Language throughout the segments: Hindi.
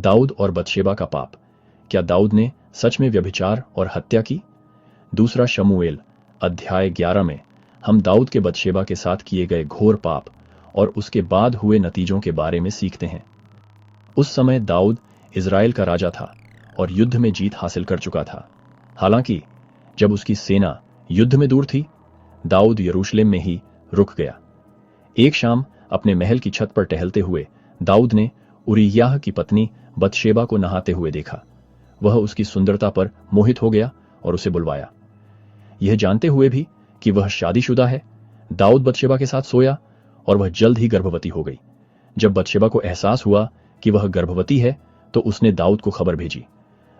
दाऊद और बतशेबा का पाप। क्या दाऊद ने सच में व्यभिचार और हत्या की? दूसरा शमूएल अध्याय 11 में हम दाऊद के बतशेबा के साथ किए गए घोर पाप और उसके बाद हुए नतीजों के बारे में सीखते हैं। उस समय दाऊद इज़राइल का राजा था और युद्ध में जीत हासिल कर चुका था। हालांकि जब उसकी सेना युद्ध में दूर थी, दाऊद यरूशलेम में ही रुक गया। एक शाम अपने महल की छत पर टहलते हुए दाऊद ने उरिय्याह की पत्नी बतशेबा को नहाते हुए देखा। वह उसकी सुंदरता पर मोहित हो गया और उसे बुलवाया। यह जानते हुए भी कि वह शादीशुदा है, दाऊद बतशेबा के साथ सोया और वह जल्द ही गर्भवती हो गई। जब बतशेबा को एहसास हुआ कि वह गर्भवती है तो उसने दाऊद को खबर भेजी।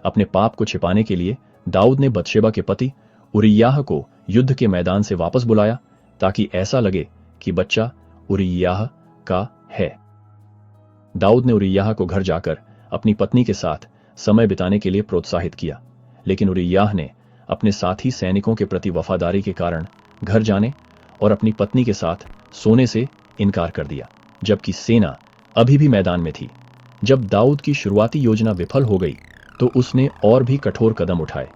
अपने पाप को छिपाने के लिए दाऊद ने बतशेबा के पति उरिय्याह को युद्ध के मैदान से वापस बुलाया ताकि ऐसा लगे कि बच्चा उरिय्याह का है। दाऊद ने उरिय्याह को घर जाकर अपनी पत्नी के साथ समय बिताने के लिए प्रोत्साहित किया, लेकिन उरिय्याह ने अपने साथी सैनिकों के प्रति वफादारी के कारण घर जाने और अपनी पत्नी के साथ सोने से इनकार कर दिया, जबकि सेना अभी भी मैदान में थी। जब दाऊद की शुरुआती योजना विफल हो गई तो उसने और भी कठोर कदम उठाए।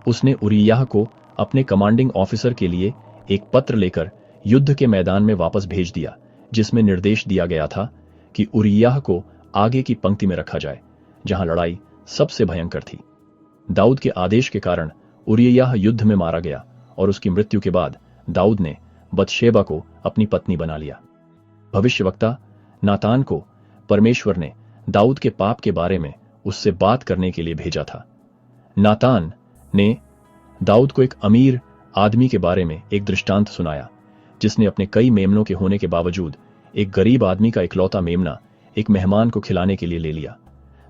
उसने उरिय्याह को अपने कमांडिंग ऑफिसर के लिए एक पत्र लेकर युद्ध के मैदान में वापस भेज दिया, जिसमें निर्देश दिया गया था कि उरिय्याह को आगे की पंक्ति में रखा जाए, जहां लड़ाई सबसे भयंकर थी। दाऊद के आदेश के कारण उरिय्याह युद्ध में मारा गया और उसकी मृत्यु के बाद दाऊद ने बतशेबा को अपनी पत्नी बना लिया। भविष्यवक्ता नातान को परमेश्वर ने दाऊद के पाप के बारे में उससे बात करने के लिए भेजा था। नातान ने दाऊद को एक अमीर आदमी के बारे में एक दृष्टांत सुनाया, जिसने अपने कई मेमनों के होने के बावजूद एक गरीब आदमी का इकलौता मेमना एक मेहमान को खिलाने के लिए ले लिया।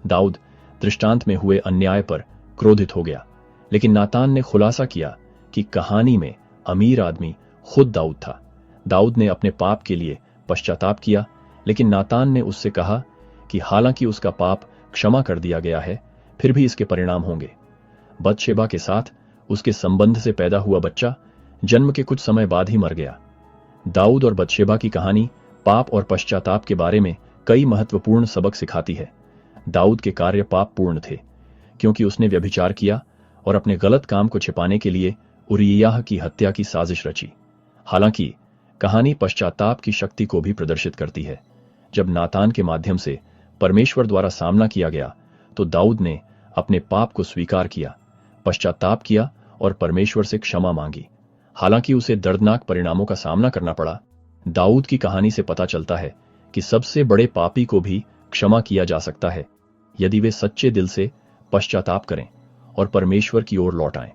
दाऊद दृष्टांत में हुए अन्याय पर क्रोधित हो गया, लेकिन नातान ने खुलासा किया कि कहानी में अमीर आदमी खुद दाऊद था। दाऊद ने अपने पाप के लिए पश्चाताप किया, लेकिन नातान ने उससे कहा कि हालांकि उसका पाप क्षमा कर दिया गया है, फिर भी इसके परिणाम होंगे। बतशेबा के साथ उसके संबंध से पैदा हुआ बच्चा जन्म के कुछ समय बाद ही मर गया। दाऊद और बतशेबा की कहानी पाप और पश्चाताप के बारे में कई महत्वपूर्ण सबक सिखाती है। दाऊद के कार्य पापपूर्ण थे क्योंकि उसने व्यभिचार किया और अपने गलत काम को छिपाने के लिए उरिय्याह की हत्या की साजिश रची। हालांकि कहानी पश्चाताप की शक्ति को भी प्रदर्शित करती है। जब नातान के माध्यम से परमेश्वर द्वारा सामना किया गया तो दाऊद ने अपने पाप को स्वीकार किया, पश्चाताप किया और परमेश्वर से क्षमा मांगी। हालांकि उसे दर्दनाक परिणामों का सामना करना पड़ा। दाऊद की कहानी से पता चलता है कि सबसे बड़े पापी को भी क्षमा किया जा सकता है यदि वे सच्चे दिल से पश्चाताप करें और परमेश्वर की ओर लौट आएं।